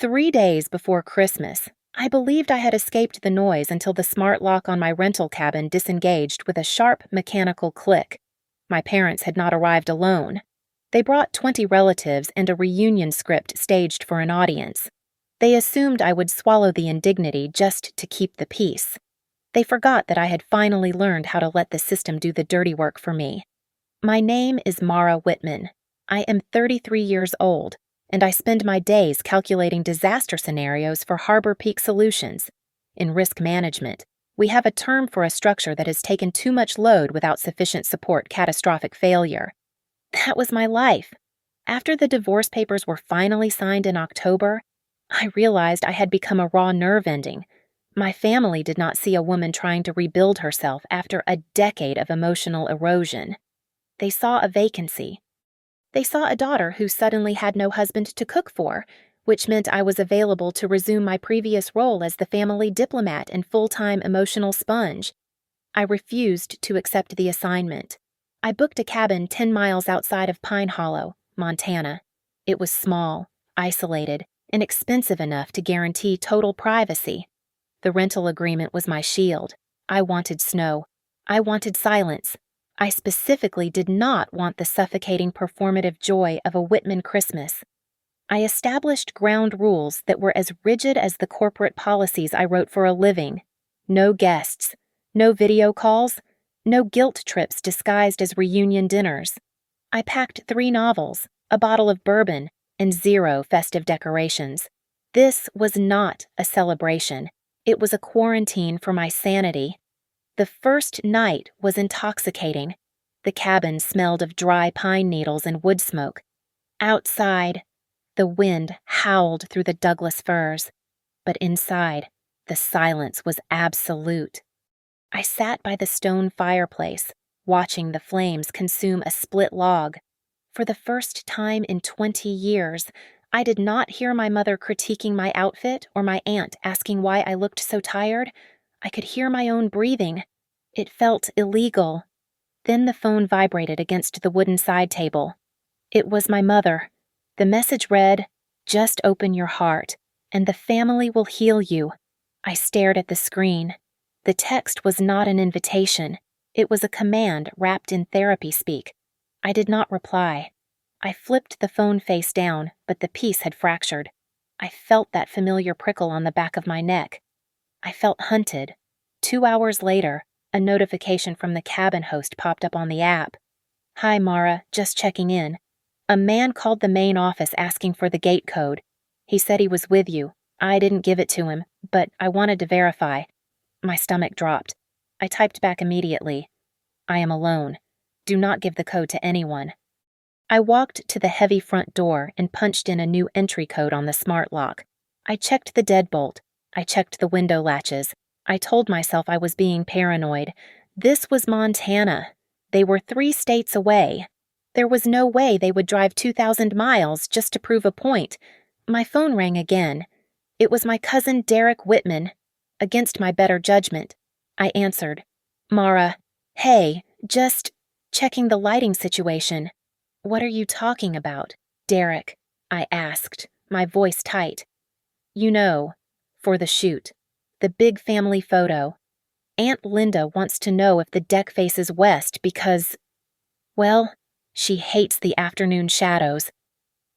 3 days before Christmas, I believed I had escaped the noise until the smart lock on my rental cabin disengaged with a sharp mechanical click. My parents had not arrived alone. They brought 20 relatives and a reunion script staged for an audience. They assumed I would swallow the indignity just to keep the peace. They forgot that I had finally learned how to let the system do the dirty work for me. My name is Mara Whitman. I am 33 years old, and I spend my days calculating disaster scenarios for Harbor Peak Solutions. In risk management, we have a term for a structure that has taken too much load without sufficient support, catastrophic failure. That was my life. After the divorce papers were finally signed in October, I realized I had become a raw nerve ending. My family did not see a woman trying to rebuild herself after a decade of emotional erosion. They saw a vacancy. They saw a daughter who suddenly had no husband to cook for, which meant I was available to resume my previous role as the family diplomat and full-time emotional sponge. I refused to accept the assignment. I booked a cabin 10 miles outside of Pine Hollow, Montana. It was small, isolated, and expensive enough to guarantee total privacy. The rental agreement was my shield. I wanted snow. I wanted silence. I specifically did not want the suffocating performative joy of a Whitman Christmas. I established ground rules that were as rigid as the corporate policies I wrote for a living. No guests, no video calls, no guilt trips disguised as reunion dinners. I packed 3 novels, a bottle of bourbon, and 0 festive decorations. This was not a celebration. It was a quarantine for my sanity. The first night was intoxicating. The cabin smelled of dry pine needles and wood smoke. Outside, the wind howled through the Douglas firs, but inside, the silence was absolute. I sat by the stone fireplace, watching the flames consume a split log. For the first time in 20 years, I did not hear my mother critiquing my outfit or my aunt asking why I looked so tired. I could hear my own breathing. It felt illegal. Then the phone vibrated against the wooden side table. It was my mother. The message read, "Just open your heart, and the family will heal you." I stared at the screen. The text was not an invitation. It was a command wrapped in therapy speak. I did not reply. I flipped the phone face down, but the piece had fractured. I felt that familiar prickle on the back of my neck. I felt hunted. 2 hours later, a notification from the cabin host popped up on the app. "Hi, Mara, just checking in. A man called the main office asking for the gate code. He said he was with you. I didn't give it to him, but I wanted to verify." My stomach dropped. I typed back immediately. "I am alone. Do not give the code to anyone." I walked to the heavy front door and punched in a new entry code on the smart lock. I checked the deadbolt. I checked the window latches. I told myself I was being paranoid. This was Montana. They were 3 states away. There was no way they would drive 2,000 miles just to prove a point. My phone rang again. It was my cousin Derek Whitman. Against my better judgment, I answered. "Mara, hey, just checking the lighting situation." "What are you talking about, Derek?" I asked, my voice tight. "You know, for the shoot, the big family photo. Aunt Linda wants to know if the deck faces west because, well, she hates the afternoon shadows."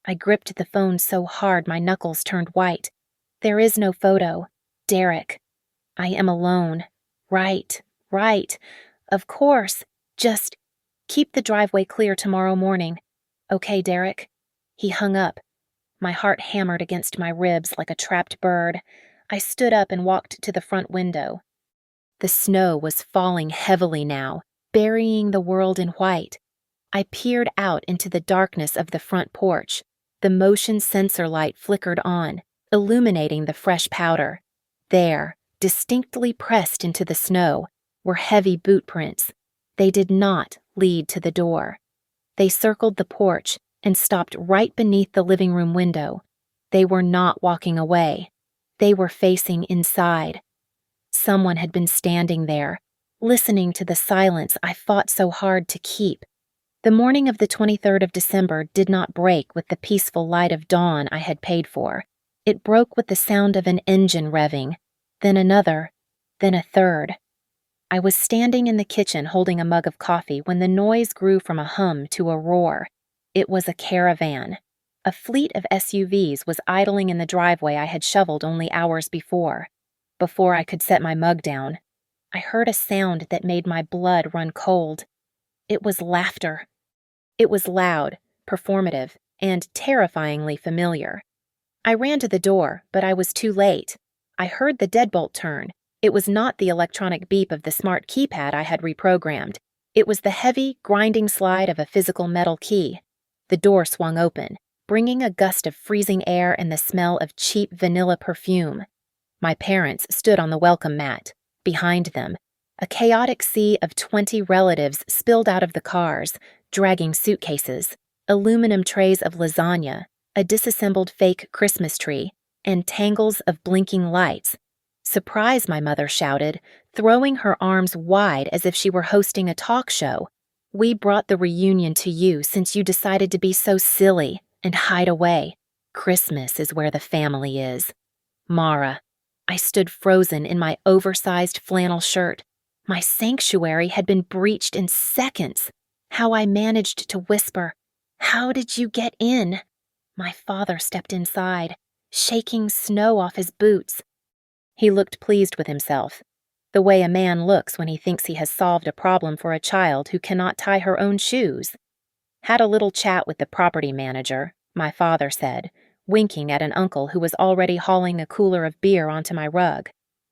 I gripped the phone so hard my knuckles turned white. "There is no photo, Derek. I am alone. Right. Of course. Just keep the driveway clear tomorrow morning. Okay, Derek." He hung up. My heart hammered against my ribs like a trapped bird. I stood up and walked to the front window. The snow was falling heavily now, burying the world in white. I peered out into the darkness of the front porch. The motion sensor light flickered on, illuminating the fresh powder. There, distinctly pressed into the snow, were heavy boot prints. They did not lead to the door. They circled the porch and stopped right beneath the living room window. They were not walking away. They were facing inside. Someone had been standing there, listening to the silence I fought so hard to keep. The morning of the 23rd of December did not break with the peaceful light of dawn I had paid for. It broke with the sound of an engine revving, then another, then a third. I was standing in the kitchen holding a mug of coffee when the noise grew from a hum to a roar. It was a caravan. A fleet of SUVs was idling in the driveway I had shoveled only hours before. Before I could set my mug down, I heard a sound that made my blood run cold. It was laughter. It was loud, performative, and terrifyingly familiar. I ran to the door, but I was too late. I heard the deadbolt turn. It was not the electronic beep of the smart keypad I had reprogrammed. It was the heavy, grinding slide of a physical metal key. The door swung open, bringing a gust of freezing air and the smell of cheap vanilla perfume. My parents stood on the welcome mat. Behind them, a chaotic sea of 20 relatives spilled out of the cars, dragging suitcases, aluminum trays of lasagna, a disassembled fake Christmas tree, and tangles of blinking lights. "Surprise," my mother shouted, throwing her arms wide as if she were hosting a talk show. "We brought the reunion to you since you decided to be so silly and hide away. Christmas is where the family is." Mara. I stood frozen in my oversized flannel shirt. My sanctuary had been breached in seconds. How I managed to whisper, "How did you get in?" My father stepped inside, shaking snow off his boots. He looked pleased with himself, the way a man looks when he thinks he has solved a problem for a child who cannot tie her own shoes. "Had a little chat with the property manager," my father said, winking at an uncle who was already hauling a cooler of beer onto my rug.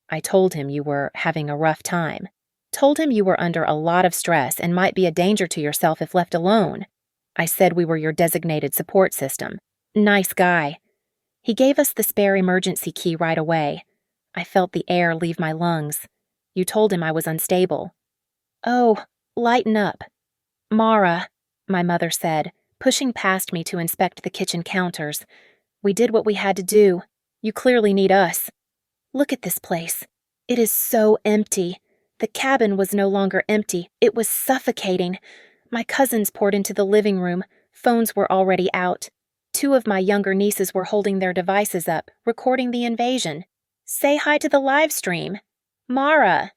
"I told him you were having a rough time. Told him you were under a lot of stress and might be a danger to yourself if left alone. I said we were your designated support system. Nice guy. He gave us the spare emergency key right away. I felt the air leave my lungs. You told him I was unstable." "Oh, lighten up." "Mara," my mother said, pushing past me to inspect the kitchen counters. "We did what we had to do. You clearly need us. Look at this place. It is so empty. The cabin was no longer empty. It was suffocating. My cousins poured into the living room. Phones were already out. 2 of my younger nieces were holding their devices up, recording the invasion. Say hi to the live stream. Mara."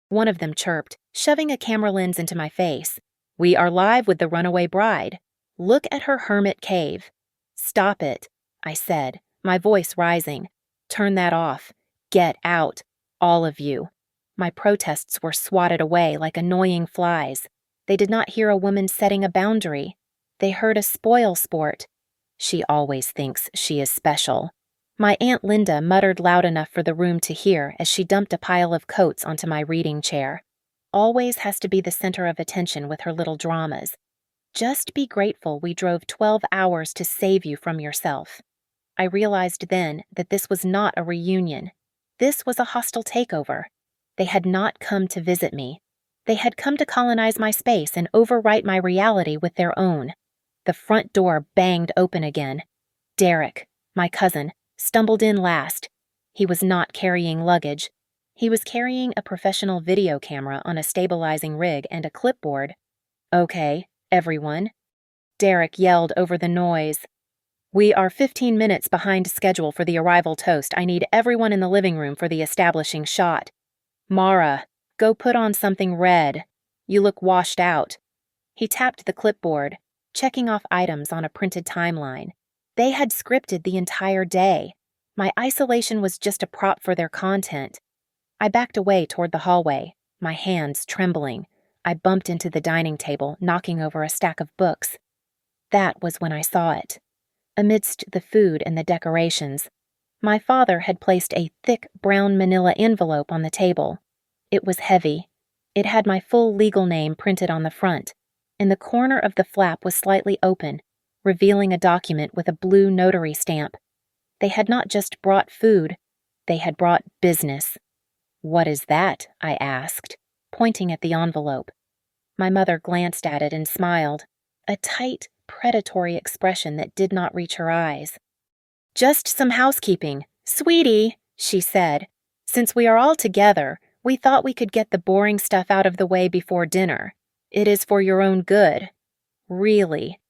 One of them chirped, shoving a camera lens into my face. "We are live with the runaway bride. Look at her hermit cave." "Stop it," I said, my voice rising. "Turn that off. Get out. All of you." My protests were swatted away like annoying flies. They did not hear a woman setting a boundary. They heard a spoil sport. She always thinks she is special. My Aunt Linda muttered loud enough for the room to hear as she dumped a pile of coats onto my reading chair. Always has to be the center of attention with her little dramas. Just be grateful we drove 12 hours to save you from yourself. I realized then that this was not a reunion. This was a hostile takeover. They had not come to visit me. They had come to colonize my space and overwrite my reality with their own. The front door banged open again. Derek, my cousin, stumbled in last. He was not carrying luggage. He was carrying a professional video camera on a stabilizing rig and a clipboard. "Okay, everyone." Derek yelled over the noise. "We are 15 minutes behind schedule for the arrival toast. I need everyone in the living room for the establishing shot. Mara, go put on something red. You look washed out." He tapped the clipboard, checking off items on a printed timeline. They had scripted the entire day. My isolation was just a prop for their content. I backed away toward the hallway, my hands trembling. I bumped into the dining table, knocking over a stack of books. That was when I saw it. Amidst the food and the decorations, my father had placed a thick brown manila envelope on the table. It was heavy. It had my full legal name printed on the front, and the corner of the flap was slightly open, revealing a document with a blue notary stamp. They had not just brought food, they had brought business. "What is that?" I asked, pointing at the envelope. My mother glanced at it and smiled, a tight, predatory expression that did not reach her eyes. "Just some housekeeping. Sweetie," she said, "since we are all together, we thought we could get the boring stuff out of the way before dinner. It is for your own good." "Really?"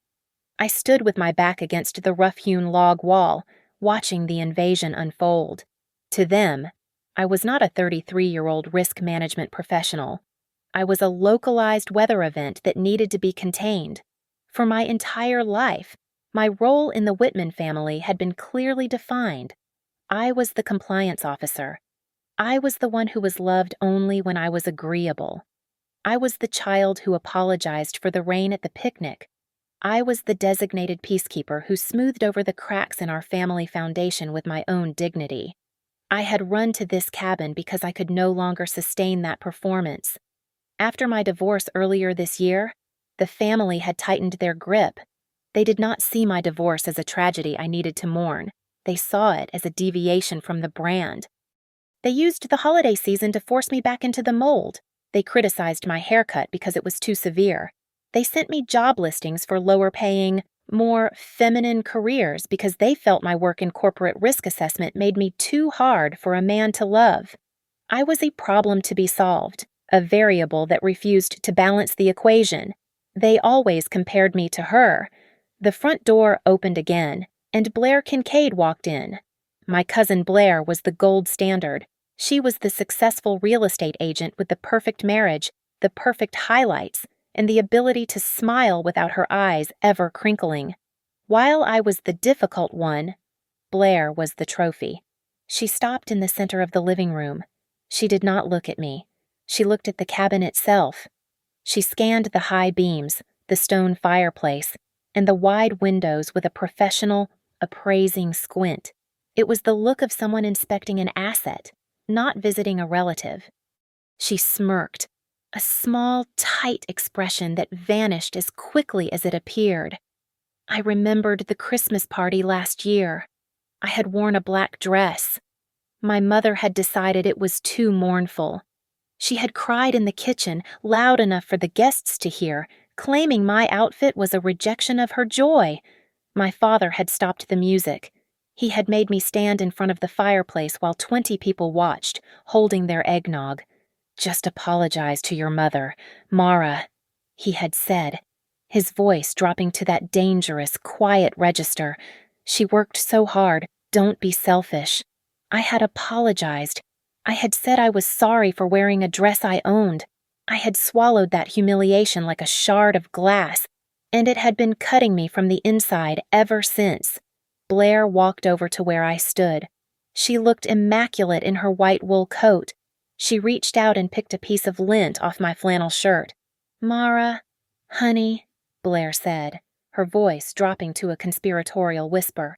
I stood with my back against the rough-hewn log wall, watching the invasion unfold. To them, I was not a 33-year-old risk management professional. I was a localized weather event that needed to be contained. For my entire life, my role in the Whitman family had been clearly defined. I was the compliance officer. I was the one who was loved only when I was agreeable. I was the child who apologized for the rain at the picnic. I was the designated peacekeeper who smoothed over the cracks in our family foundation with my own dignity. I had run to this cabin because I could no longer sustain that performance. After my divorce earlier this year, the family had tightened their grip. They did not see my divorce as a tragedy I needed to mourn. They saw it as a deviation from the brand. They used the holiday season to force me back into the mold. They criticized my haircut because it was too severe. They sent me job listings for lower-paying, more feminine careers because they felt my work in corporate risk assessment made me too hard for a man to love. I was a problem to be solved, a variable that refused to balance the equation. They always compared me to her. The front door opened again, and Blair Kincaid walked in. My cousin Blair was the gold standard. She was the successful real estate agent with the perfect marriage, the perfect highlights, and the ability to smile without her eyes ever crinkling. While I was the difficult one, Blair was the trophy. She stopped in the center of the living room. She did not look at me. She looked at the cabin itself. She scanned the high beams, the stone fireplace, and the wide windows with a professional, appraising squint. It was the look of someone inspecting an asset, not visiting a relative. She smirked, a small, tight expression that vanished as quickly as it appeared. I remembered the Christmas party last year. I had worn a black dress. My mother had decided it was too mournful. She had cried in the kitchen, loud enough for the guests to hear, claiming my outfit was a rejection of her joy. My father had stopped the music. He had made me stand in front of the fireplace while 20 people watched, holding their eggnog. "Just apologize to your mother, Mara," he had said, his voice dropping to that dangerous, quiet register. "She worked so hard, don't be selfish." I had apologized. I had said I was sorry for wearing a dress I owned. I had swallowed that humiliation like a shard of glass, and it had been cutting me from the inside ever since. Blair walked over to where I stood. She looked immaculate in her white wool coat. She reached out and picked a piece of lint off my flannel shirt. "Mara, honey," Blair said, her voice dropping to a conspiratorial whisper.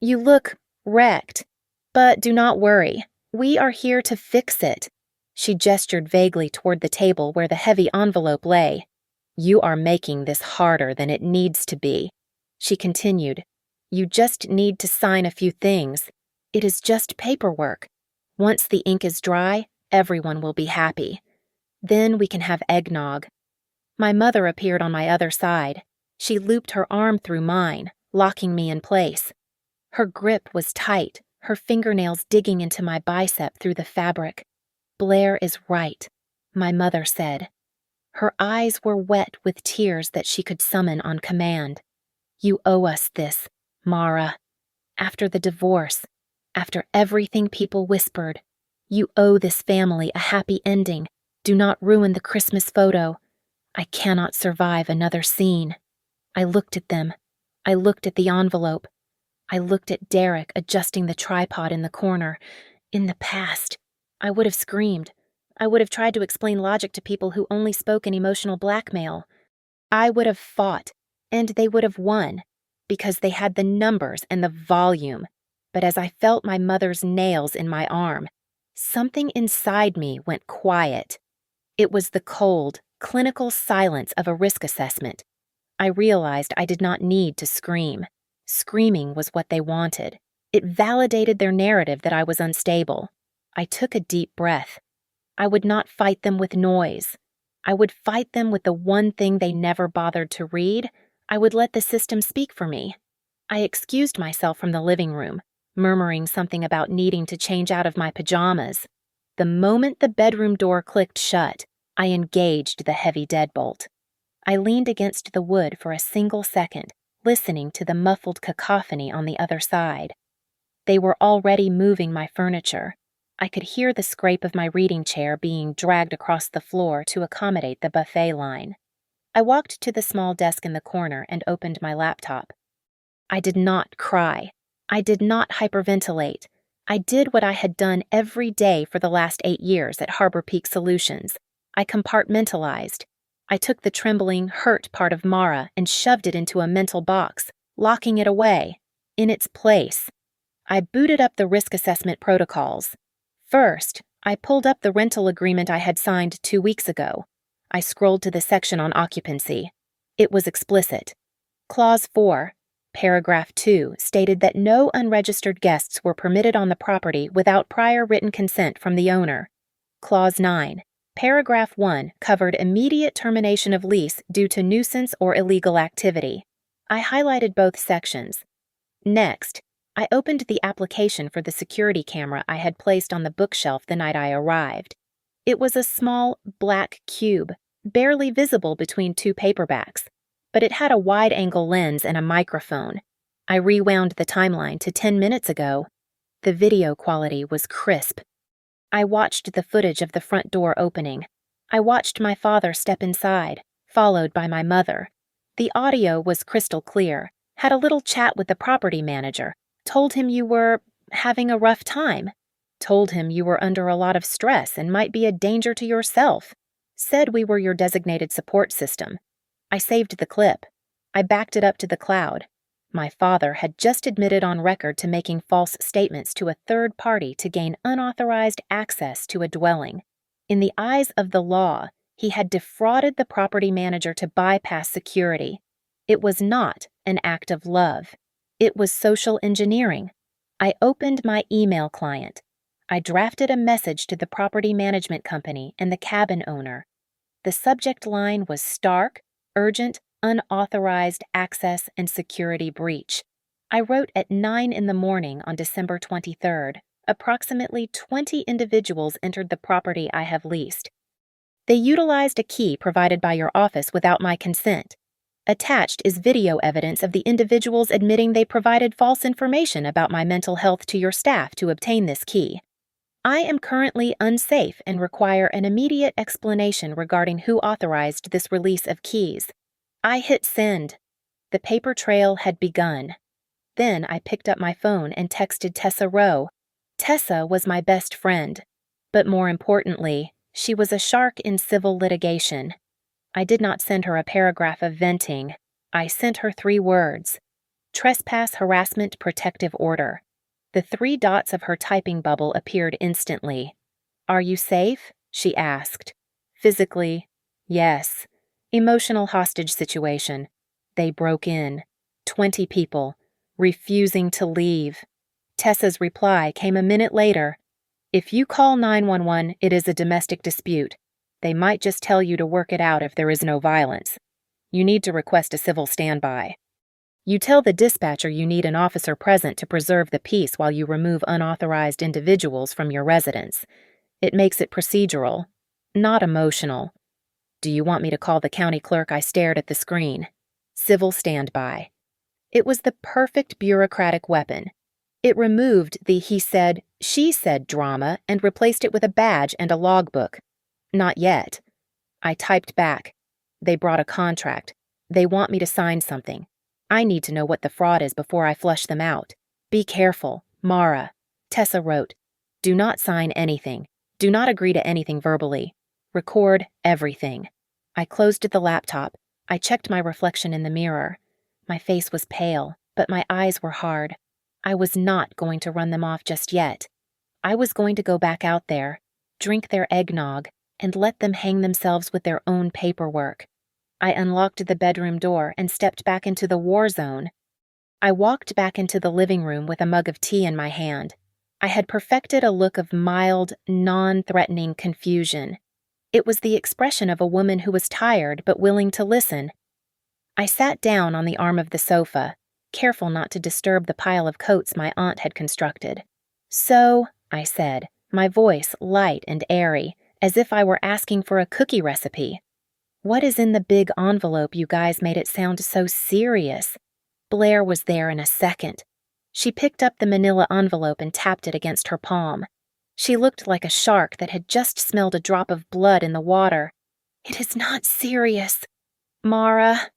"You look wrecked, but do not worry. We are here to fix it." She gestured vaguely toward the table where the heavy envelope lay. "You are making this harder than it needs to be," she continued. "You just need to sign a few things. It is just paperwork. Once the ink is dry, everyone will be happy. Then we can have eggnog." My mother appeared on my other side. She looped her arm through mine, locking me in place. Her grip was tight, her fingernails digging into my bicep through the fabric. "Blair is right," my mother said. Her eyes were wet with tears that she could summon on command. "You owe us this, Mara. After the divorce, after everything people whispered, you owe this family a happy ending. Do not ruin the Christmas photo. I cannot survive another scene." I looked at them. I looked at the envelope. I looked at Derek adjusting the tripod in the corner. In the past, I would have screamed. I would have tried to explain logic to people who only spoke in emotional blackmail. I would have fought, and they would have won, because they had the numbers and the volume. But as I felt my mother's nails in my arm, something inside me went quiet. It was the cold, clinical silence of a risk assessment. I realized I did not need to scream. Screaming was what they wanted. It validated their narrative that I was unstable. I took a deep breath. I would not fight them with noise. I would fight them with the one thing they never bothered to read. I would let the system speak for me. I excused myself from the living room, murmuring something about needing to change out of my pajamas. The moment the bedroom door clicked shut, I engaged the heavy deadbolt. I leaned against the wood for a single second, listening to the muffled cacophony on the other side. They were already moving my furniture. I could hear the scrape of my reading chair being dragged across the floor to accommodate the buffet line. I walked to the small desk in the corner and opened my laptop. I did not cry. I did not hyperventilate. I did what I had done every day for the last 8 years at Harbor Peak Solutions. I compartmentalized. I took the trembling, hurt part of Mara and shoved it into a mental box, locking it away, in its place. I booted up the risk assessment protocols. First, I pulled up the rental agreement I had signed 2 weeks ago. I scrolled to the section on occupancy. It was explicit. Clause 4, Paragraph 2 stated that no unregistered guests were permitted on the property without prior written consent from the owner. Clause 9, Paragraph 1 covered immediate termination of lease due to nuisance or illegal activity. I highlighted both sections. Next, I opened the application for the security camera I had placed on the bookshelf the night I arrived. It was a small, black cube, barely visible between 2 paperbacks, but it had a wide-angle lens and a microphone. I rewound the timeline to 10 minutes ago. The video quality was crisp. I watched the footage of the front door opening. I watched my father step inside, followed by my mother. The audio was crystal clear. Had a little chat with the property manager. Told him you were having a rough time. Told him you were under a lot of stress and might be a danger to yourself. Said we were your designated support system. I saved the clip. I backed it up to the cloud. My father had just admitted on record to making false statements to a third party to gain unauthorized access to a dwelling. In the eyes of the law, he had defrauded the property manager to bypass security. It was not an act of love. It was social engineering. I opened my email client. I drafted a message to the property management company and the cabin owner. The subject line was stark, urgent, unauthorized access and security breach. I wrote at 9 in the morning on December 23rd. Approximately 20 individuals entered the property I have leased. They utilized a key provided by your office without my consent. Attached is video evidence of the individuals admitting they provided false information about my mental health to your staff to obtain this key. I am currently unsafe and require an immediate explanation regarding who authorized this release of keys. I hit send. The paper trail had begun. Then I picked up my phone and texted Tessa Rowe. Tessa was my best friend, but more importantly, she was a shark in civil litigation. I did not send her a paragraph of venting. I sent her 3 words. Trespass Harassment Protective Order. The 3 dots of her typing bubble appeared instantly. Are you safe? She asked. Physically, yes. Emotional hostage situation. They broke in. 20 people. Refusing to leave. Tessa's reply came a minute later. If you call 911, it is a domestic dispute. They might just tell you to work it out if there is no violence. You need to request a civil standby. You tell the dispatcher you need an officer present to preserve the peace while you remove unauthorized individuals from your residence. It makes it procedural, not emotional. Do you want me to call the county clerk? I stared at the screen. Civil standby. It was the perfect bureaucratic weapon. It removed the he said, she said drama and replaced it with a badge and a logbook. Not yet. I typed back. They brought a contract. They want me to sign something. I need to know what the fraud is before I flush them out. Be careful, Mara. Tessa wrote, do not sign anything. Do not agree to anything verbally. Record everything. I closed the laptop. I checked my reflection in the mirror. My face was pale, but my eyes were hard. I was not going to run them off just yet. I was going to go back out there, drink their eggnog, and let them hang themselves with their own paperwork. I unlocked the bedroom door and stepped back into the war zone. I walked back into the living room with a mug of tea in my hand. I had perfected a look of mild, non-threatening confusion. It was the expression of a woman who was tired but willing to listen. I sat down on the arm of the sofa, careful not to disturb the pile of coats my aunt had constructed. So, I said, my voice light and airy, as if I were asking for a cookie recipe. What is in the big envelope? You guys made it sound so serious. Blair was there in a second. She picked up the manila envelope and tapped it against her palm. She looked like a shark that had just smelled a drop of blood in the water. "It is not serious, Mara.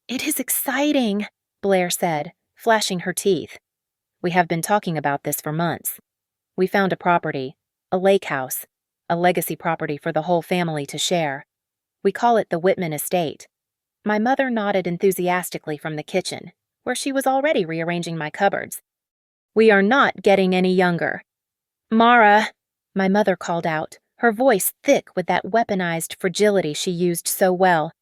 It is exciting," Blair said, flashing her teeth. "We have been talking about this for months. We found a property, a lake house, a legacy property for the whole family to share. We call it the Whitman Estate." My mother nodded enthusiastically from the kitchen, where she was already rearranging my cupboards. "We are not getting any younger." "Mara," my mother called out, her voice thick with that weaponized fragility she used so well.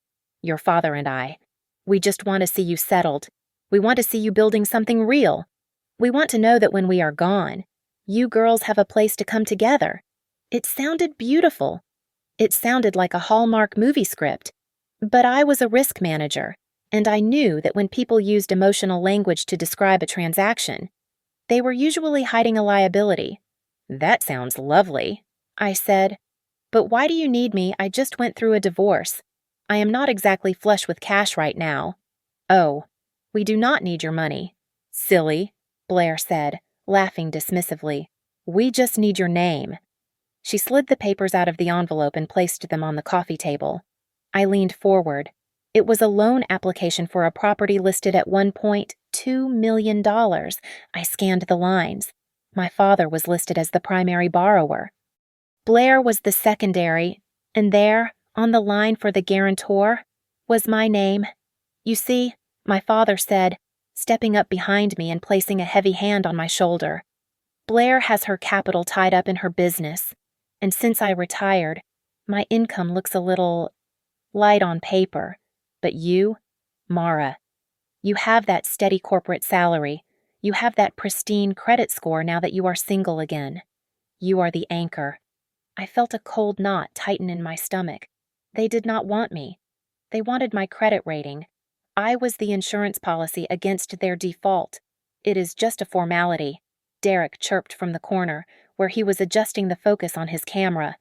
"Your father and I. We just want to see you settled. We want to see you building something real. We want to know that when we are gone, you girls have a place to come together." It sounded beautiful. It sounded like a Hallmark movie script. But I was a risk manager, and I knew that when people used emotional language to describe a transaction, they were usually hiding a liability. "That sounds lovely," I said. "But why do you need me? I just went through a divorce. I am not exactly flush with cash right now." "Oh, we do not need your money." "Silly," Blair said, laughing dismissively. "We just need your name." She slid the papers out of the envelope and placed them on the coffee table. I leaned forward. It was a loan application for a property listed at $1.2 million. I scanned the lines. My father was listed as the primary borrower. Blair was the secondary, and there, on the line for the guarantor, was my name. "You see," my father said, stepping up behind me and placing a heavy hand on my shoulder. "Blair has her capital tied up in her business, and since I retired, my income looks a little light on paper. But you, Mara, you have that steady corporate salary. You have that pristine credit score now that you are single again. You are the anchor." I felt a cold knot tighten in my stomach. They did not want me. They wanted my credit rating. I was the insurance policy against their default. "It is just a formality," Derek chirped from the corner, where he was adjusting the focus on his camera.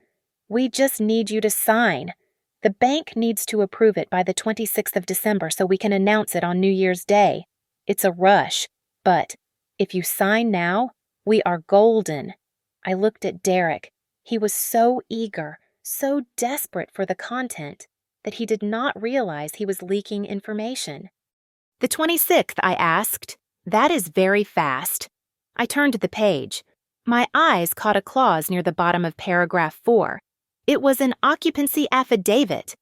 "We just need you to sign. The bank needs to approve it by the 26th of December so we can announce it on New Year's Day. It's a rush, but if you sign now, we are golden." I looked at Derek. He was so eager, so desperate for the content, that he did not realize he was leaking information. "The 26th, I asked. That is very fast." I turned the page. My eyes caught a clause near the bottom of paragraph 4. It was an occupancy affidavit.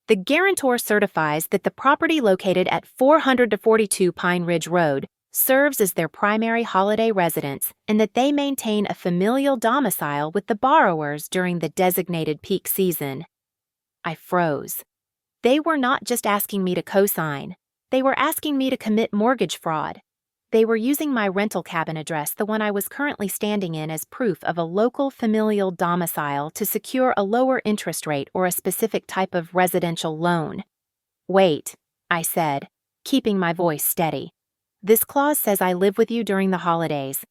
"The guarantor certifies that the property located at 442 Pine Ridge Road serves as their primary holiday residence and that they maintain a familial domicile with the borrowers during the designated peak season." I froze. They were not just asking me to co-sign. They were asking me to commit mortgage fraud. They were using my rental cabin address, the one I was currently standing in, as proof of a local familial domicile to secure a lower interest rate or a specific type of residential loan. "Wait," I said, keeping my voice steady. "This clause says I live with you during the holidays.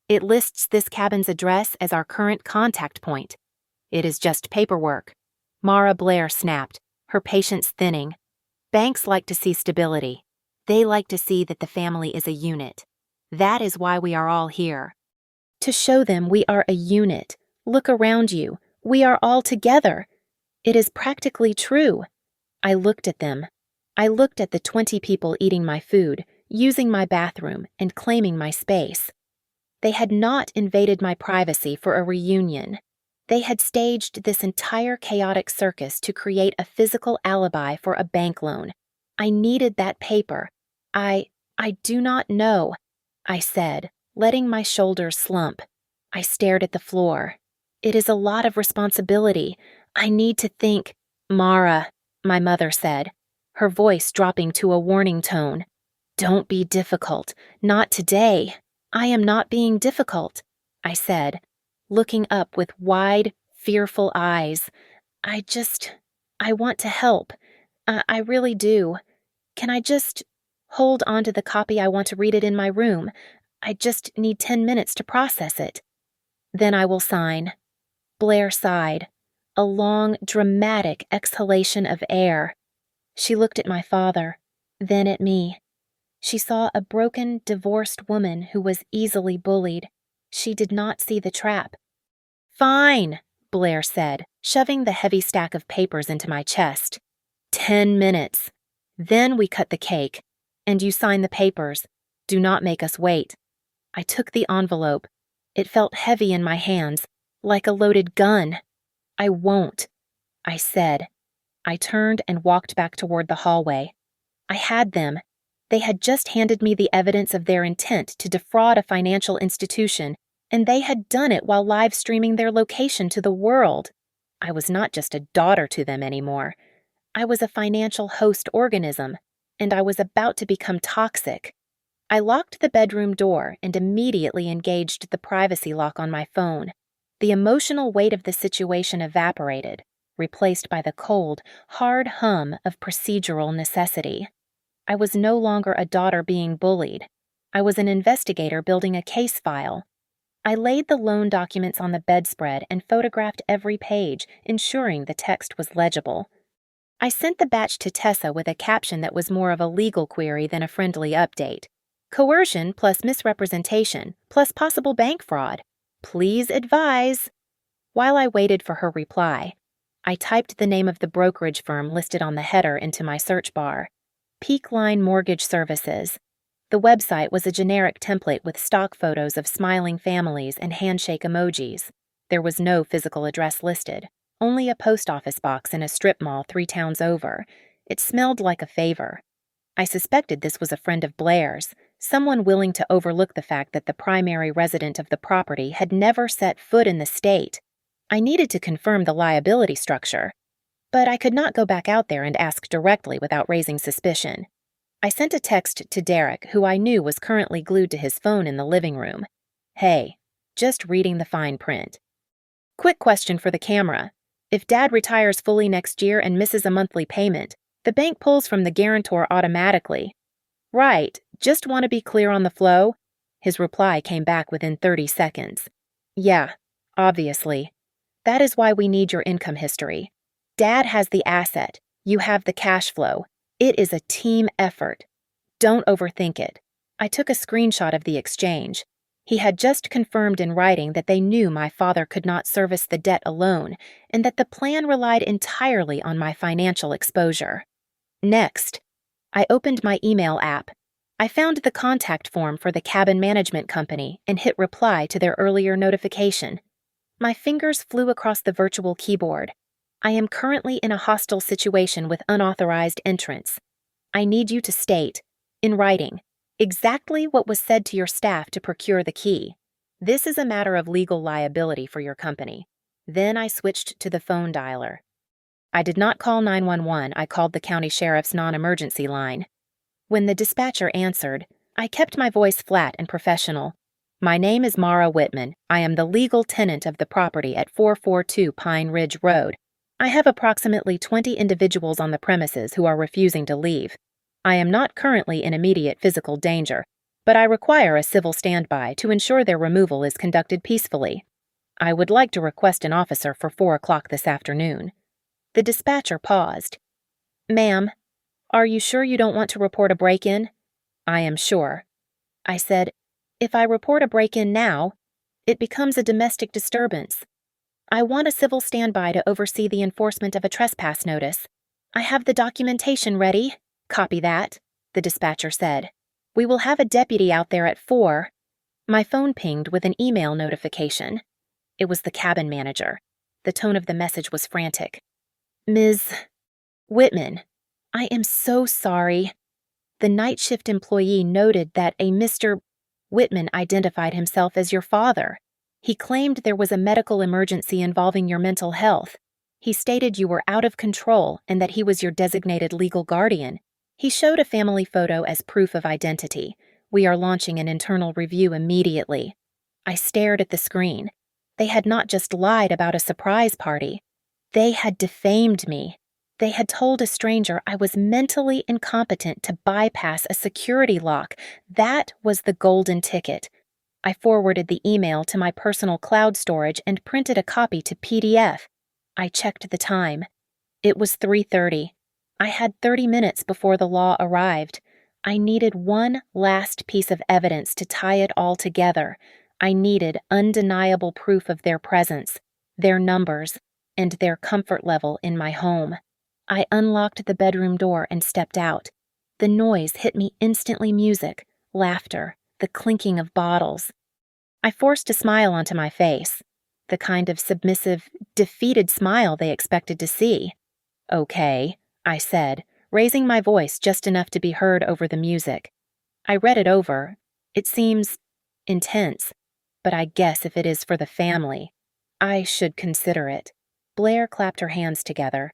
It lists this cabin's address as our current contact point. It is just paperwork." Mara Blair snapped, her patience thinning. "Banks like to see stability. They like to see that the family is a unit. That is why we are all here. To show them we are a unit. Look around you. We are all together. It is practically true." I looked at them. I looked at the 20 people eating my food, using my bathroom, and claiming my space. They had not invaded my privacy for a reunion. They had staged this entire chaotic circus to create a physical alibi for a bank loan. I needed that paper. I do not know," I said, letting my shoulders slump. I stared at the floor. "It is a lot of responsibility. I need to think." "Mara," my mother said, her voice dropping to a warning tone. "Don't be difficult. Not today." "I am not being difficult," I said, looking up with wide, fearful eyes. I want to help. I really do. Can I just hold on to the copy? I want to read it in my room. I just need 10 minutes to process it. Then I will sign." Blair sighed, a long, dramatic exhalation of air. She looked at my father, then at me. She saw a broken, divorced woman who was easily bullied. She did not see the trap. "Fine," Blair said, shoving the heavy stack of papers into my chest. 10 minutes. Then we cut the cake. And you sign the papers. Do not make us wait. I took the envelope. It felt heavy in my hands, like a loaded gun. "I won't," I said. I turned and walked back toward the hallway. I had them. They had just handed me the evidence of their intent to defraud a financial institution, and they had done it while live streaming their location to the world. I was not just a daughter to them anymore. I was a financial host organism, and I was about to become toxic. I locked the bedroom door and immediately engaged the privacy lock on my phone. The emotional weight of the situation evaporated, replaced by the cold, hard hum of procedural necessity. I was no longer a daughter being bullied. I was an investigator building a case file. I laid the loan documents on the bedspread and photographed every page, ensuring the text was legible. I sent the batch to Tessa with a caption that was more of a legal query than a friendly update. Coercion plus misrepresentation plus possible bank fraud. Please advise. While I waited for her reply, I typed the name of the brokerage firm listed on the header into my search bar. Peakline Mortgage Services. The website was a generic template with stock photos of smiling families and handshake emojis. There was no physical address listed, only a post office box in a strip mall 3 towns over. It smelled like a favor. I suspected this was a friend of Blair's, someone willing to overlook the fact that the primary resident of the property had never set foot in the state. I needed to confirm the liability structure, but I could not go back out there and ask directly without raising suspicion. I sent a text to Derek, who I knew was currently glued to his phone in the living room. "Hey, just reading the fine print. Quick question for the camera. If Dad retires fully next year and misses a monthly payment, the bank pulls from the guarantor automatically. Right, just want to be clear on the flow." His reply came back within 30 seconds. "Yeah, obviously. That is why we need your income history. Dad has the asset. You have the cash flow. It is a team effort. Don't overthink it." I took a screenshot of the exchange. He had just confirmed in writing that they knew my father could not service the debt alone, and that the plan relied entirely on my financial exposure. Next, I opened my email app. I found the contact form for the cabin management company and hit reply to their earlier notification. My fingers flew across the virtual keyboard. "I am currently in a hostile situation with unauthorized entrance. I need you to state, in writing, exactly what was said to your staff to procure the key. This is a matter of legal liability for your company." Then I switched to the phone dialer. I did not call 911, I called the county sheriff's non-emergency line. When the dispatcher answered, I kept my voice flat and professional. "My name is Mara Whitman. I am the legal tenant of the property at 442 Pine Ridge Road. I have approximately 20 individuals on the premises who are refusing to leave. I am not currently in immediate physical danger, but I require a civil standby to ensure their removal is conducted peacefully. I would like to request an officer for 4 o'clock this afternoon." The dispatcher paused. "Ma'am, are you sure you don't want to report a break-in?" "I am sure." I said, "If I report a break-in now, it becomes a domestic disturbance. I want a civil standby to oversee the enforcement of a trespass notice. I have the documentation ready." "Copy that," the dispatcher said. "We will have a deputy out there at 4. My phone pinged with an email notification. It was the cabin manager. The tone of the message was frantic. "Ms. Whitman, I am so sorry. The night shift employee noted that a Mr. Whitman identified himself as your father. He claimed there was a medical emergency involving your mental health. He stated you were out of control and that he was your designated legal guardian. He showed a family photo as proof of identity. We are launching an internal review immediately." I stared at the screen. They had not just lied about a surprise party. They had defamed me. They had told a stranger I was mentally incompetent to bypass a security lock. That was the golden ticket. I forwarded the email to my personal cloud storage and printed a copy to PDF. I checked the time. It was 3:30. I had 30 minutes before the law arrived. I needed one last piece of evidence to tie it all together. I needed undeniable proof of their presence, their numbers, and their comfort level in my home. I unlocked the bedroom door and stepped out. The noise hit me instantly: music, laughter, the clinking of bottles. I forced a smile onto my face, the kind of submissive, defeated smile they expected to see. "Okay," I said, raising my voice just enough to be heard over the music. "I read it over. It seems intense, but I guess if it is for the family, I should consider it." Blair clapped her hands together.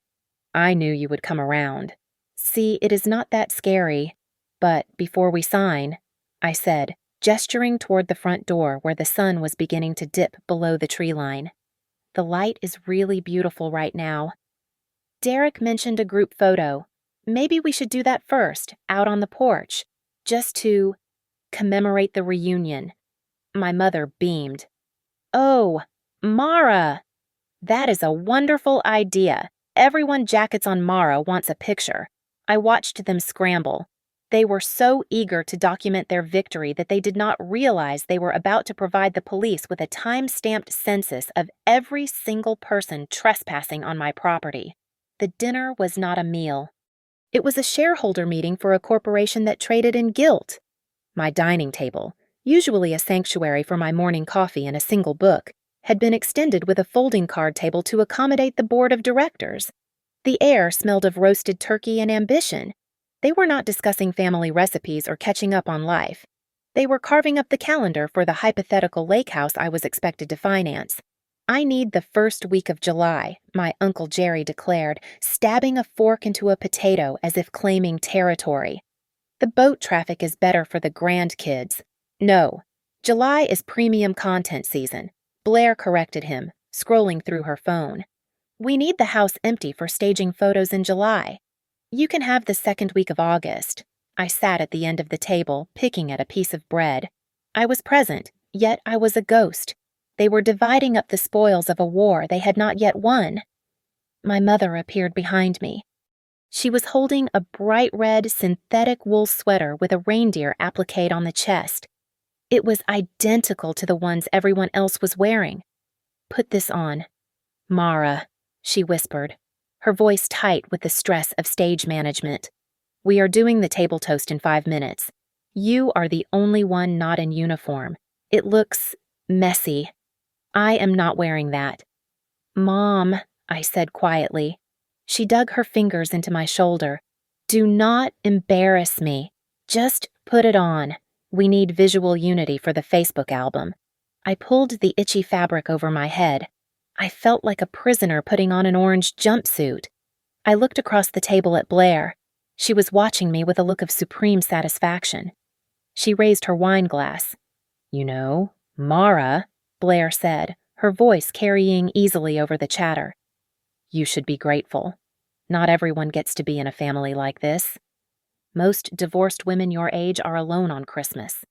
"I knew you would come around. See, it is not that scary. But before we sign," I said, gesturing toward the front door where the sun was beginning to dip below the tree line. "The light is really beautiful right now. Derek mentioned a group photo. Maybe we should do that first, out on the porch, just to commemorate the reunion." My mother beamed. "Oh, Mara! That is a wonderful idea. Everyone jackets on Mara wants a picture." I watched them scramble. They were so eager to document their victory that they did not realize they were about to provide the police with a time-stamped census of every single person trespassing on my property. The dinner was not a meal. It was a shareholder meeting for a corporation that traded in guilt. My dining table, usually a sanctuary for my morning coffee and a single book, had been extended with a folding card table to accommodate the board of directors. The air smelled of roasted turkey and ambition. They were not discussing family recipes or catching up on life. They were carving up the calendar for the hypothetical lake house I was expected to finance. "I need the first week of July," my Uncle Jerry declared, stabbing a fork into a potato as if claiming territory. "The boat traffic is better for the grandkids." "No, July is premium content season," Blair corrected him, scrolling through her phone. "We need the house empty for staging photos in July. You can have the second week of August." I sat at the end of the table, picking at a piece of bread. I was present, yet I was a ghost. They were dividing up the spoils of a war they had not yet won. My mother appeared behind me. She was holding a bright red synthetic wool sweater with a reindeer appliqued on the chest. It was identical to the ones everyone else was wearing. "Put this on." "Mara," she whispered, her voice tight with the stress of stage management. "We are doing the table toast in 5 minutes. You are the only one not in uniform. It looks messy. I am not wearing that." "Mom," I said quietly. She dug her fingers into my shoulder. "Do not embarrass me. Just put it on. We need visual unity for the Facebook album." I pulled the itchy fabric over my head. I felt like a prisoner putting on an orange jumpsuit. I looked across the table at Blair. She was watching me with a look of supreme satisfaction. She raised her wine glass. "You know, Mara," Blair said, her voice carrying easily over the chatter. "You should be grateful. Not everyone gets to be in a family like this. Most divorced women your age are alone on Christmas.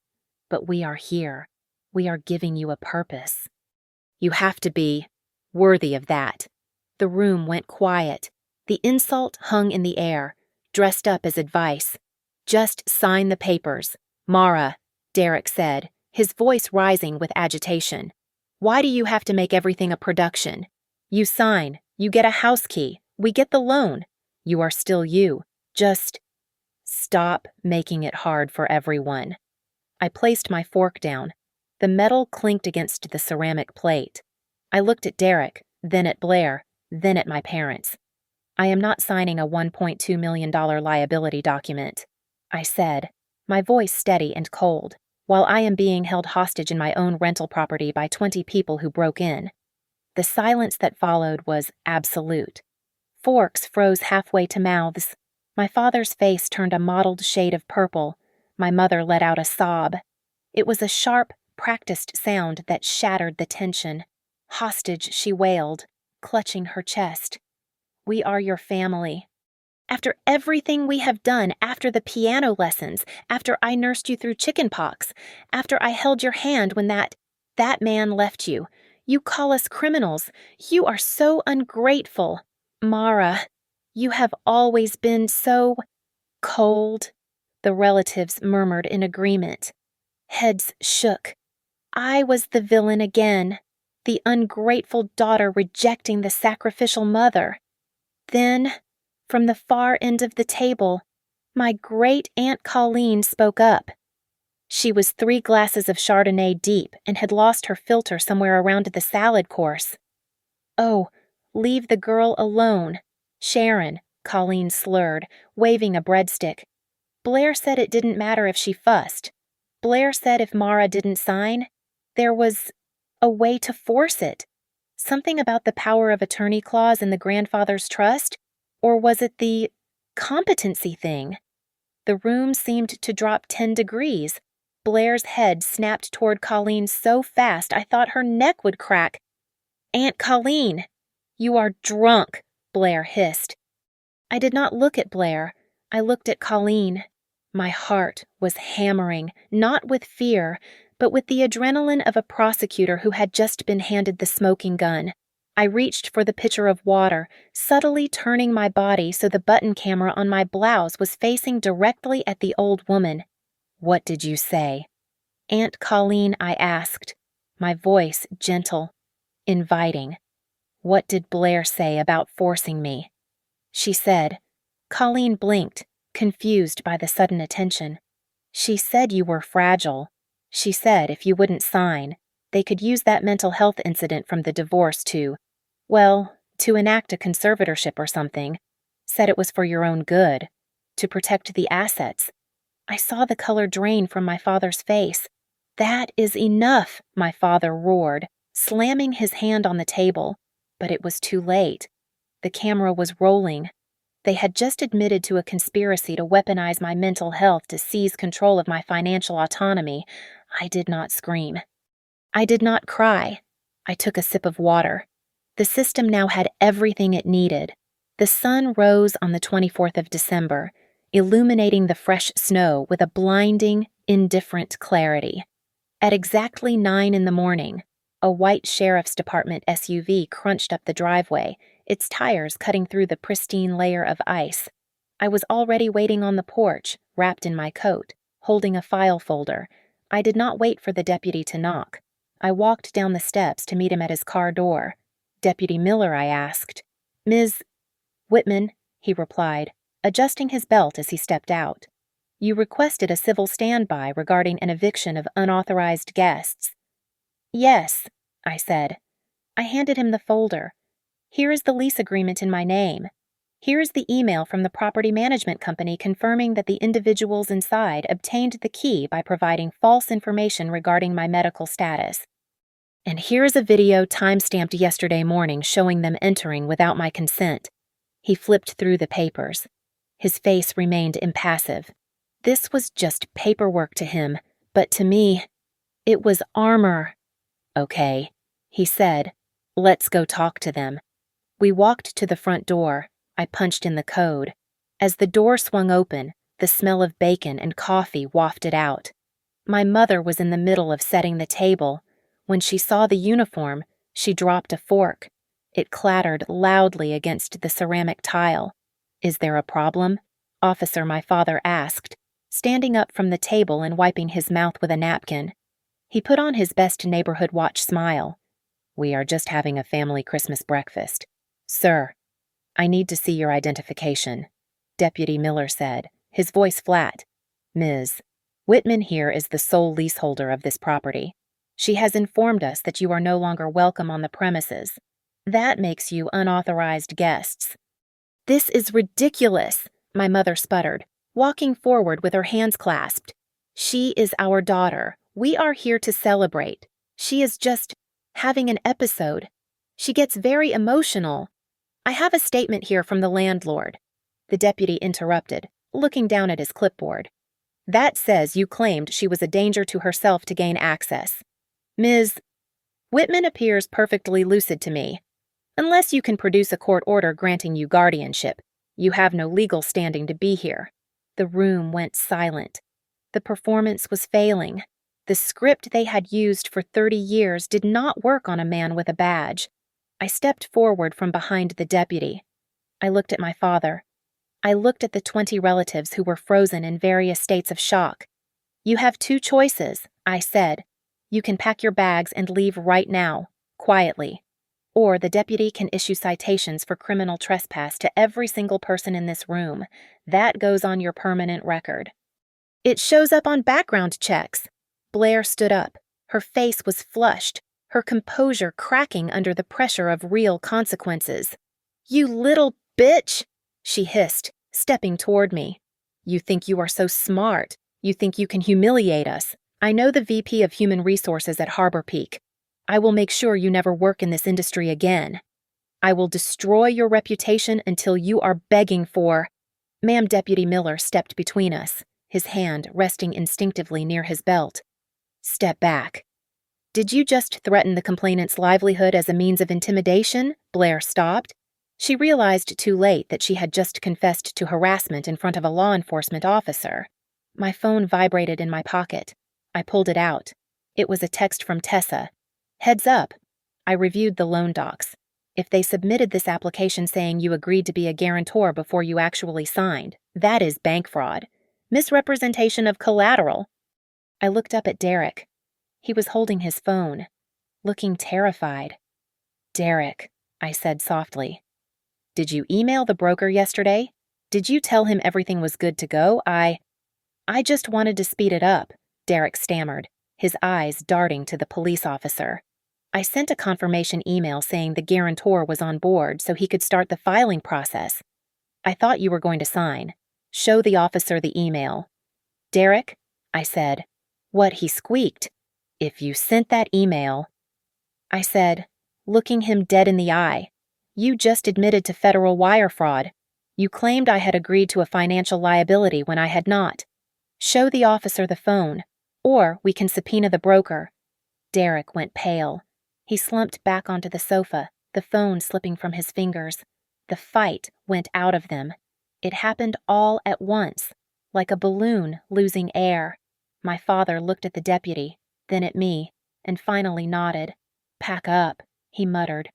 But we are here. We are giving you a purpose. You have to be worthy of that." The room went quiet. The insult hung in the air, dressed up as advice. "Just sign the papers." "Mara," Derek said, his voice rising with agitation. "Why do you have to make everything a production? You sign, you get a house key, we get the loan. You are still you. Just stop making it hard for everyone." I placed my fork down. The metal clinked against the ceramic plate. I looked at Derek, then at Blair, then at my parents. "I am not signing a $1.2 million liability document," I said, my voice steady and cold, "while I am being held hostage in my own rental property by 20 people who broke in." The silence that followed was absolute. Forks froze halfway to mouths. My father's face turned a mottled shade of purple. My mother let out a sob. It was a sharp, practiced sound that shattered the tension. "Hostage," she wailed, clutching her chest. "We are your family. After everything we have done, after the piano lessons, after I nursed you through chickenpox, after I held your hand when that man left you, you call us criminals. You are so ungrateful. Mara, you have always been so cold." The relatives murmured in agreement. Heads shook. I was the villain again, the ungrateful daughter rejecting the sacrificial mother. Then, from the far end of the table, my great-aunt Colleen spoke up. She was 3 glasses of Chardonnay deep and had lost her filter somewhere around the salad course. "Oh, leave the girl alone. Sharon," Colleen slurred, waving a breadstick. "Blair said it didn't matter if she fussed. Blair said if Mara didn't sign, there was a way to force it. Something about the power of attorney clause in the grandfather's trust? Or was it the competency thing?" The room seemed to drop 10 degrees. Blair's head snapped toward Colleen so fast I thought her neck would crack. "Aunt Colleen, you are drunk," Blair hissed. I did not look at Blair. I looked at Colleen. My heart was hammering, not with fear, but with the adrenaline of a prosecutor who had just been handed the smoking gun. I reached for the pitcher of water, subtly turning my body so the button camera on my blouse was facing directly at the old woman. "What did you say?" "Aunt Colleen," I asked, my voice gentle, inviting. "What did Blair say about forcing me?" She said. Colleen blinked, confused by the sudden attention. "She said you were fragile. She said if you wouldn't sign, they could use that mental health incident from the divorce to enact a conservatorship or something. Said it was for your own good, to protect the assets." I saw the color drain from my father's face. "That is enough," my father roared, slamming his hand on the table. But it was too late. The camera was rolling. They had just admitted to a conspiracy to weaponize my mental health to seize control of my financial autonomy. I did not scream. I did not cry. I took a sip of water. The system now had everything it needed. The sun rose on the 24th of December, illuminating the fresh snow with a blinding, indifferent clarity. At exactly 9 in the morning, a white sheriff's department SUV crunched up the driveway, its tires cutting through the pristine layer of ice. I was already waiting on the porch, wrapped in my coat, holding a file folder. I did not wait for the deputy to knock. I walked down the steps to meet him at his car door. "Deputy Miller," I asked. "Ms. Whitman," he replied, adjusting his belt as he stepped out. "You requested a civil standby regarding an eviction of unauthorized guests." "Yes," I said. I handed him the folder. "Here is the lease agreement in my name. Here is the email from the property management company confirming that the individuals inside obtained the key by providing false information regarding my medical status. And here is a video time-stamped yesterday morning showing them entering without my consent." He flipped through the papers. His face remained impassive. This was just paperwork to him, but to me, it was armor. "Okay," he said. "Let's go talk to them." We walked to the front door. I punched in the code. As the door swung open, the smell of bacon and coffee wafted out. My mother was in the middle of setting the table. When she saw the uniform, she dropped a fork. It clattered loudly against the ceramic tile. "Is there a problem?" Officer, my father asked, standing up from the table and wiping his mouth with a napkin. He put on his best neighborhood watch smile. "We are just having a family Christmas breakfast." "Sir, I need to see your identification," Deputy Miller said, his voice flat. "Ms. Whitman here is the sole leaseholder of this property. She has informed us that you are no longer welcome on the premises. That makes you unauthorized guests." "This is ridiculous," my mother sputtered, walking forward with her hands clasped. "She is our daughter. We are here to celebrate. She is just having an episode. She gets very emotional. I have a statement here from the landlord." The deputy interrupted, looking down at his clipboard. "That says you claimed she was a danger to herself to gain access. Ms. Whitman appears perfectly lucid to me. Unless you can produce a court order granting you guardianship, you have no legal standing to be here." The room went silent. The performance was failing. The script they had used for 30 years did not work on a man with a badge. I stepped forward from behind the deputy. I looked at my father. I looked at the 20 relatives who were frozen in various states of shock. "You have two choices," I said. "You can pack your bags and leave right now, quietly. Or the deputy can issue citations for criminal trespass to every single person in this room. That goes on your permanent record." "It shows up on background checks." Blair stood up. Her face was flushed, her composure cracking under the pressure of real consequences. "You little bitch!" she hissed, stepping toward me. "You think you are so smart. You think you can humiliate us. I know the VP of Human Resources at Harbor Peak. I will make sure you never work in this industry again. I will destroy your reputation until you are begging for—" Ma'am Deputy Miller stepped between us, his hand resting instinctively near his belt. "Step back." "Did you just threaten the complainant's livelihood as a means of intimidation?" Blair stopped. She realized too late that she had just confessed to harassment in front of a law enforcement officer. My phone vibrated in my pocket. I pulled it out. It was a text from Tessa. "Heads up." I reviewed the loan docs. "If they submitted this application saying you agreed to be a guarantor before you actually signed, that is bank fraud. Misrepresentation of collateral." I looked up at Derek. He was holding his phone, looking terrified. "Derek," I said softly. "Did you email the broker yesterday? Did you tell him everything was good to go? I just wanted to speed it up," Derek stammered, his eyes darting to the police officer. "I sent a confirmation email saying the guarantor was on board so he could start the filing process. I thought you were going to sign. Show the officer the email." "Derek," I said. What, he squeaked. "If you sent that email—" I said, looking him dead in the eye, "You just admitted to federal wire fraud. You claimed I had agreed to a financial liability when I had not. Show the officer the phone, or we can subpoena the broker." Derek went pale. He slumped back onto the sofa, the phone slipping from his fingers. The fight went out of them. It happened all at once, like a balloon losing air. My father looked at the deputy, then at me, and finally nodded. "Pack up," he muttered.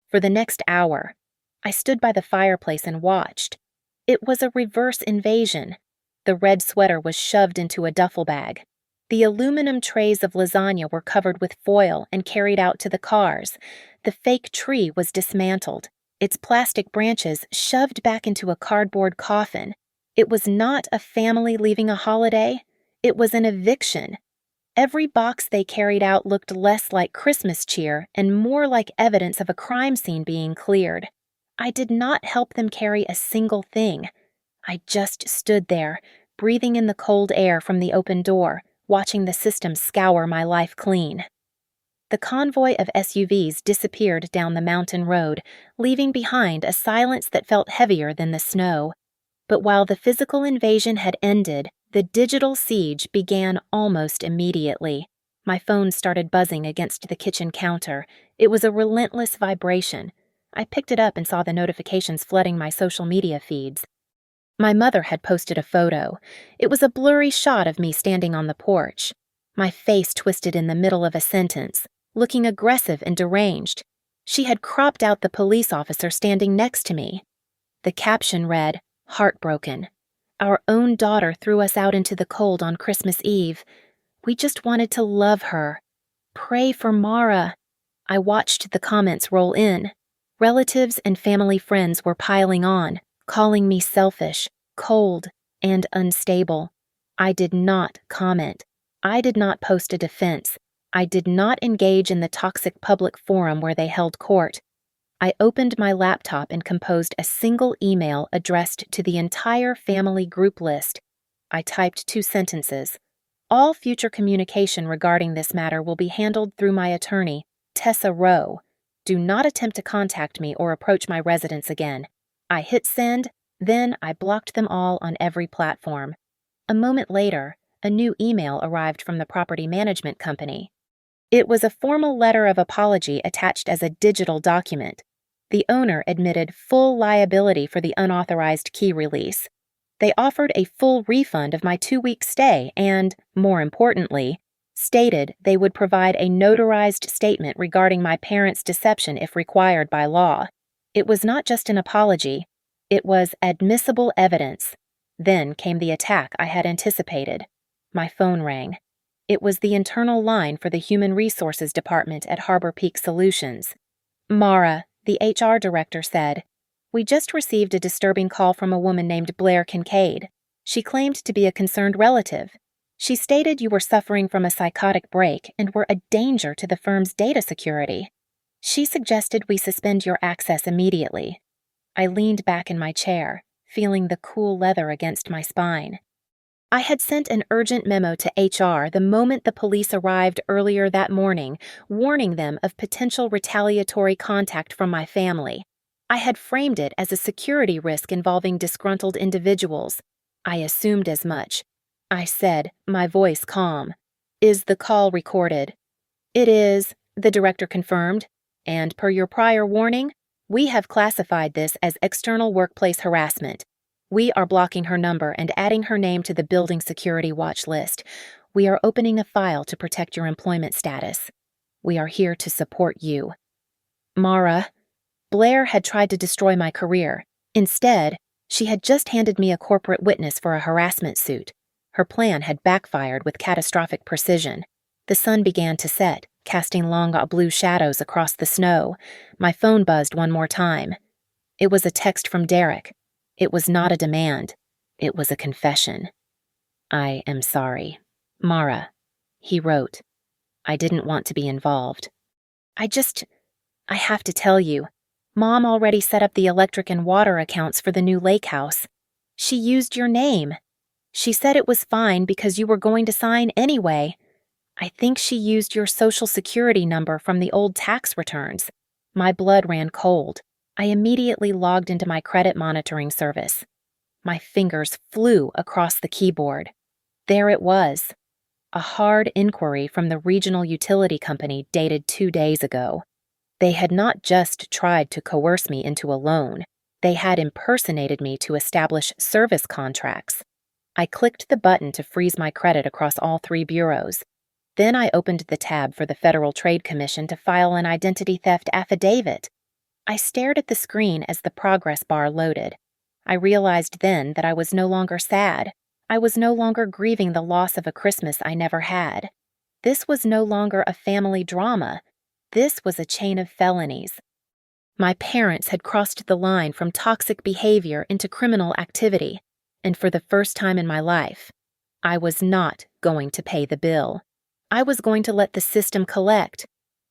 For the next hour, I stood by the fireplace and watched. It was a reverse invasion. The red sweater was shoved into a duffel bag. The aluminum trays of lasagna were covered with foil and carried out to the cars. The fake tree was dismantled, its plastic branches shoved back into a cardboard coffin. It was not a family leaving a holiday. It was an eviction. Every box they carried out looked less like Christmas cheer and more like evidence of a crime scene being cleared. I did not help them carry a single thing. I just stood there, breathing in the cold air from the open door, watching the system scour my life clean. The convoy of SUVs disappeared down the mountain road, leaving behind a silence that felt heavier than the snow. But while the physical invasion had ended, the digital siege began almost immediately. My phone started buzzing against the kitchen counter. It was a relentless vibration. I picked it up and saw the notifications flooding my social media feeds. My mother had posted a photo. It was a blurry shot of me standing on the porch. My face twisted in the middle of a sentence, looking aggressive and deranged. She had cropped out the police officer standing next to me. The caption read, "Heartbroken. Our own daughter threw us out into the cold on Christmas Eve. We just wanted to love her. Pray for Mara." I watched the comments roll in. Relatives and family friends were piling on, calling me selfish, cold, and unstable. I did not comment. I did not post a defense. I did not engage in the toxic public forum where they held court. I opened my laptop and composed a single email addressed to the entire family group list. I typed 2 sentences. "All future communication regarding this matter will be handled through my attorney, Tessa Rowe. Do not attempt to contact me or approach my residence again." I hit send, then I blocked them all on every platform. A moment later, a new email arrived from the property management company. It was a formal letter of apology attached as a digital document. The owner admitted full liability for the unauthorized key release. They offered a full refund of my 2-week stay and, more importantly, stated they would provide a notarized statement regarding my parents' deception if required by law. It was not just an apology. It was admissible evidence. Then came the attack I had anticipated. My phone rang. It was the internal line for the Human Resources Department at Harbor Peak Solutions. Mara, the HR director, said, "We just received a disturbing call from a woman named Blair Kincaid. She claimed to be a concerned relative. She stated you were suffering from a psychotic break and were a danger to the firm's data security. She suggested we suspend your access immediately." I leaned back in my chair, feeling the cool leather against my spine. I had sent an urgent memo to HR the moment the police arrived earlier that morning, warning them of potential retaliatory contact from my family. I had framed it as a security risk involving disgruntled individuals. I assumed as much. I said, my voice calm, "Is the call recorded?" "It is," the director confirmed, "and per your prior warning, we have classified this as external workplace harassment. We are blocking her number and adding her name to the building security watch list. We are opening a file to protect your employment status. We are here to support you." Mara, Blair had tried to destroy my career. Instead, she had just handed me a corporate witness for a harassment suit. Her plan had backfired with catastrophic precision. The sun began to set, casting long blue shadows across the snow. My phone buzzed one more time. It was a text from Derek. It was not a demand. It was a confession. "I am sorry. Mara," he wrote. "I didn't want to be involved. I have to tell you, Mom already set up the electric and water accounts for the new lake house. She used your name. She said it was fine because you were going to sign anyway. I think she used your social security number from the old tax returns." My blood ran cold. I immediately logged into my credit monitoring service. My fingers flew across the keyboard. There it was. A hard inquiry from the regional utility company dated 2 days ago. They had not just tried to coerce me into a loan. They had impersonated me to establish service contracts. I clicked the button to freeze my credit across all 3 bureaus. Then I opened the tab for the Federal Trade Commission to file an identity theft affidavit. I stared at the screen as the progress bar loaded. I realized then that I was no longer sad. I was no longer grieving the loss of a Christmas I never had. This was no longer a family drama. This was a chain of felonies. My parents had crossed the line from toxic behavior into criminal activity, and for the first time in my life, I was not going to pay the bill. I was going to let the system collect.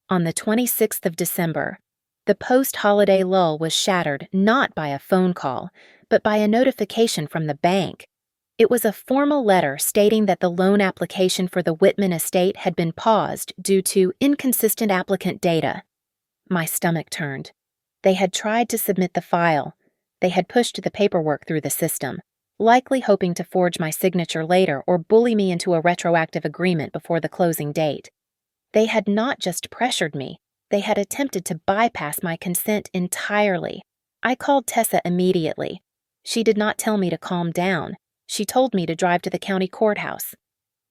On the 26th of December, the post-holiday lull was shattered not by a phone call, but by a notification from the bank. It was a formal letter stating that the loan application for the Whitman estate had been paused due to inconsistent applicant data. My stomach turned. They had tried to submit the file. They had pushed the paperwork through the system, likely hoping to forge my signature later or bully me into a retroactive agreement before the closing date. They had not just pressured me. They had attempted to bypass my consent entirely. I called Tessa immediately. She did not tell me to calm down. She told me to drive to the county courthouse.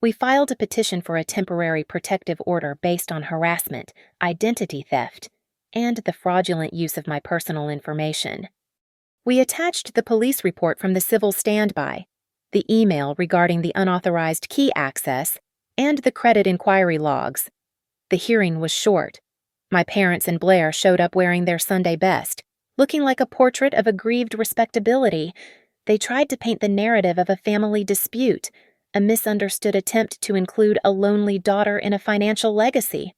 We filed a petition for a temporary protective order based on harassment, identity theft, and the fraudulent use of my personal information. We attached the police report from the civil standby, the email regarding the unauthorized key access, and the credit inquiry logs. The hearing was short. My parents and Blair showed up wearing their Sunday best, looking like a portrait of aggrieved respectability. They tried to paint the narrative of a family dispute, a misunderstood attempt to include a lonely daughter in a financial legacy.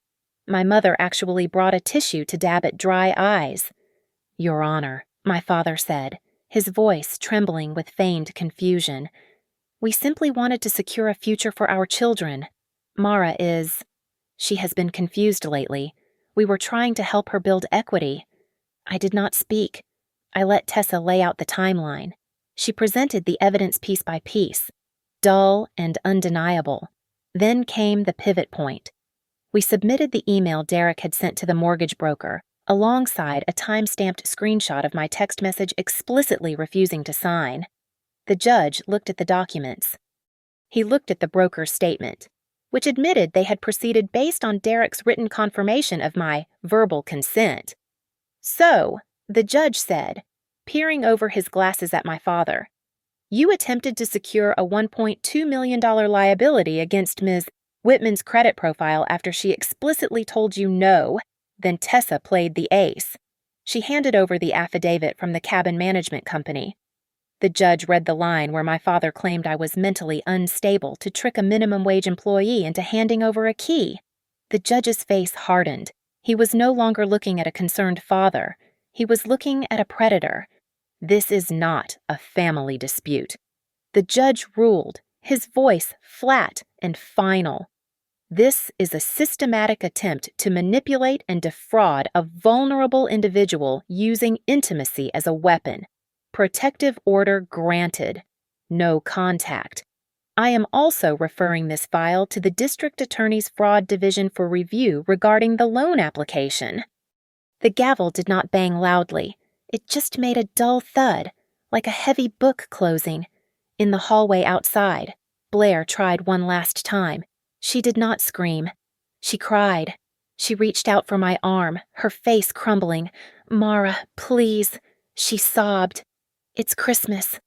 My mother actually brought a tissue to dab at dry eyes. "Your Honor," my father said, his voice trembling with feigned confusion. "We simply wanted to secure a future for our children. Mara she has been confused lately. We were trying to help her build equity." I did not speak. I let Tessa lay out the timeline. She presented the evidence piece by piece, dull and undeniable. Then came the pivot point. We submitted the email Derek had sent to the mortgage broker, alongside a time-stamped screenshot of my text message explicitly refusing to sign. The judge looked at the documents. He looked at the broker's statement, which admitted they had proceeded based on Derek's written confirmation of my verbal consent. "So," the judge said, peering over his glasses at my father. You attempted to secure a $1.2 million liability against Ms. Whitman's credit profile after she explicitly told you no, then Tessa played the ace. She handed over the affidavit from the cabin management company. The judge read the line where my father claimed I was mentally unstable to trick a minimum wage employee into handing over a key. The judge's face hardened. He was no longer looking at a concerned father. He was looking at a predator. This is not a family dispute. The judge ruled, his voice flat and final. This is a systematic attempt to manipulate and defraud a vulnerable individual using intimacy as a weapon. Protective order granted. No contact. I am also referring this file to the District Attorney's Fraud Division for review regarding the loan application. The gavel did not bang loudly. It just made a dull thud, like a heavy book closing. In the hallway outside, Blair tried one last time. She did not scream. She cried. She reached out for my arm, her face crumbling. "Mara, please," she sobbed. "It's Christmas.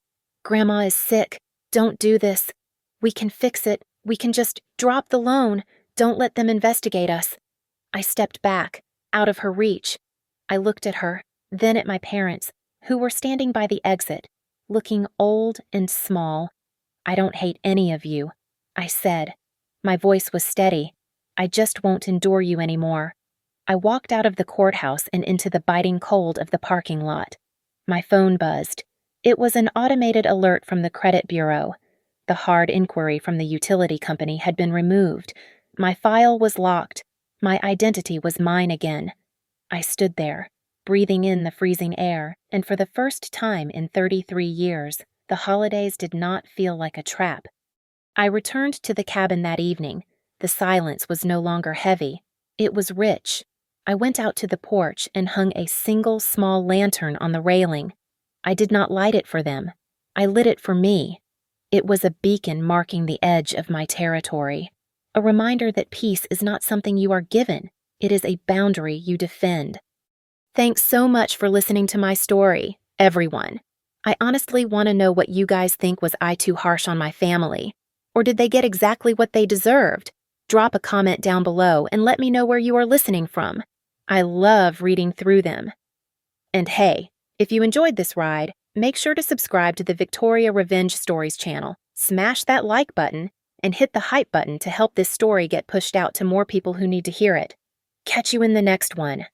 Grandma is sick. Don't do this. We can fix it. We can just drop the loan. Don't let them investigate us." I stepped back, out of her reach. I looked at her, then at my parents, who were standing by the exit, looking old and small. "I don't hate any of you," I said. My voice was steady. "I just won't endure you anymore." I walked out of the courthouse and into the biting cold of the parking lot. My phone buzzed. It was an automated alert from the credit bureau. The hard inquiry from the utility company had been removed. My file was locked. My identity was mine again. I stood there, breathing in the freezing air, and for the first time in 33 years, the holidays did not feel like a trap. I returned to the cabin that evening. The silence was no longer heavy. It was rich. I went out to the porch and hung a single small lantern on the railing. I did not light it for them. I lit it for me. It was a beacon marking the edge of my territory. A reminder that peace is not something you are given. It is a boundary you defend. Thanks so much for listening to my story, everyone. I honestly want to know what you guys think. Was I too harsh on my family? Or did they get exactly what they deserved? Drop a comment down below and let me know where you are listening from. I love reading through them. And hey, if you enjoyed this ride, make sure to subscribe to the Victoria Revenge Stories channel, smash that like button, and hit the hype button to help this story get pushed out to more people who need to hear it. Catch you in the next one.